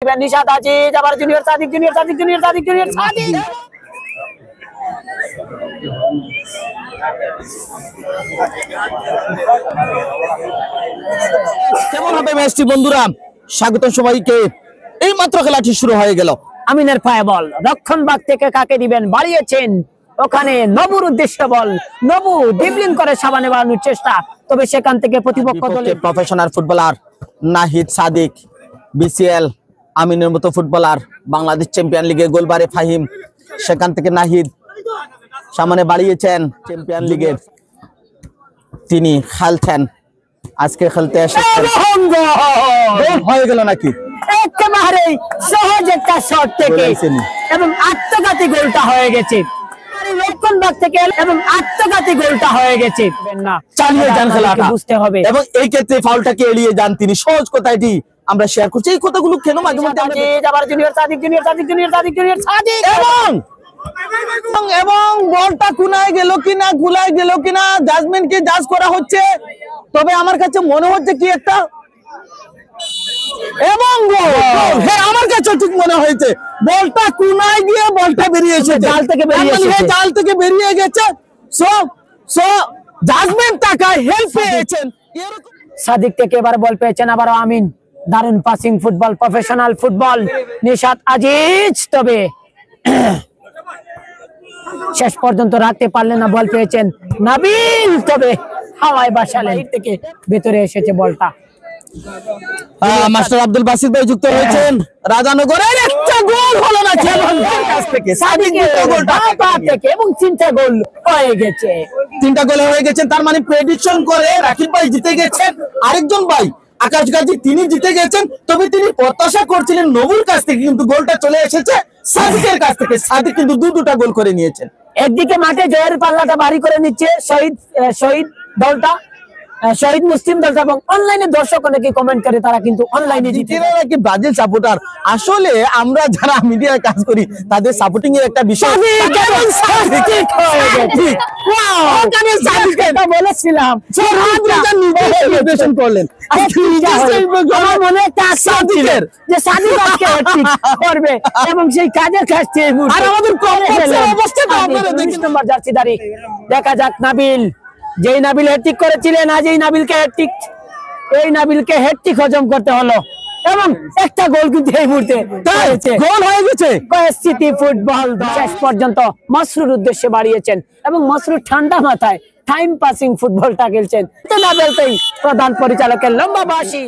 দেখবেন নিশাত আজিজ, আবার junior Sadiq, junior Sadiq, junior Sadiq, junior Sadiq. কেমন হবে ম্যাচটি বন্ধুরা? স্বাগত সবাইকে। এই মাত্র খেলাটি শুরু হয়ে গেল। আমিনের পায়ে বল, রক্ষণ ভাগ থেকে কাকে দিবেন, বাড়িয়েছেন ওখানে নবুর উদ্দেশ্য বল, নবু ডিবলিং করে সাবানে বাড়ানোর চেষ্টা, তবে সেখান থেকে প্রতিপক্ষ দলের professional footballer Nahid Sadiq, BCL আমিনের মতো ফুটবলার, বাংলাদেশ চ্যাম্পিয়ন লিগে গোলবারে ফাহিম, সেখান থেকে নাহিদ সামনে বাড়িয়েছেন চ্যাম্পিয়ন লিগের, তিনি খেলছেন, আজকে খেলতে এসেছেন। হয়ে গেল নাকি একেবারে সহজ একটা শট থেকে এবং আত্মঘাতী গোলটা হয়ে গেছে, রক্ষণ ভাগ থেকে এবং আত্মঘাতী গোলটা হয়ে গেছে। না, চালিয়ে যান খেলাটা, বুঝতে হবে এবং এই ক্ষেত্রে ফাউলটাকে এড়িয়ে যান তিনি। সহজ কথাটি আমরা শেয়ার করছি। এই কথাগুলো কেন মাঝে মধ্যে আবার junior Sadiq, junior Sadiq, junior Sadiq, junior Sadiq, এবং বলটা কুনায় গেল কিনা, গুলায় গেল কিনা, জাজমেন্ট কে জাজ করা হচ্ছে, তবে আমার কাছে মনে হচ্ছে কি একটা, এবং হ্যাঁ আমার কাছে ঠিক মনে হয়েছে বলটা কুনায় গিয়ে বলটা বেরিয়ে এসেছে, জাল থেকে বেরিয়ে এসেছে, জাল থেকে বেরিয়ে গেছে। সো জাজমেন্ট টাকায় হেল্প পেয়েছেন। সাদিক থেকে এবার বল পেয়েছেন আবার আমিন, দারুণ passing football, professional football, Nishat Aziz, তবে শেষ পর্যন্ত রাখতে পারলেন না, বল পেয়েছেন নাবিল, তবে হাওয়ায় বাসালেন থেকে ভেতরে এসেছে বলটা। মাস্টার আব্দুল বাসির ভাই যুক্ত হয়েছেন রাজানগরের, একটা গোল হলো না কাছ থেকে, সাদিকের গোলটা থেকে এবং তিনটা গোল হয়ে গেছে, তিনটা গোল হয়ে গেছেন। তার মানে প্রেডিকশন করে রাকিব ভাই জিতে গেছেন, আরেকজন ভাই আকাশ গাজী তিনি জিতে গেছেন, তবে তিনি প্রত্যাশা করছিলেন নবুর কাছ থেকে, কিন্তু গোলটা চলে এসেছে সাদিকের কাছ থেকে। সাদিক কিন্তু দুটা গোল করে নিয়েছেন। একদিকে মাঠে জয়ের পাল্লাটা ভারী করে নিচ্ছে শহীদ দলটা, শহীদ মুসলিম দলটা, এবং অনলাইনে দর্শক অনেকে কমেন্ট করে তারা কিন্তু অনলাইনে জিতে নাকি ব্রাজিল সাপোর্টার। আসলে আমরা যারা মিডিয়ায় কাজ করি তাদের সাপোর্টিং এর একটা বিষয় বলেছিলাম, করলেন আমার মনে একটা সাদিকের যে সাদিক আজকে হ্যাটট্রিক করবে এবং সেই কাজের কাছে আর আমাদের নম্বর জার্সিধারী। দেখা যাক নাবিল, যেই নাবিল হ্যাটট্রিক করেছিলেন আজ এই নাবিলকে হ্যাটট্রিক হজম করতে হলো, এবং একটা গোল কিন্তু এই মুহূর্তে গোল হয়ে গেছে। সিটি ফুটবল শেষ পর্যন্ত মাসরুর উদ্দেশ্যে বাড়িয়েছেন এবং মাসরুর ঠান্ডা মাথায় টাইম পাসিং ফুটবলটা খেলছেন। না বলতেই প্রধান পরিচালকের লম্বা বাঁশি।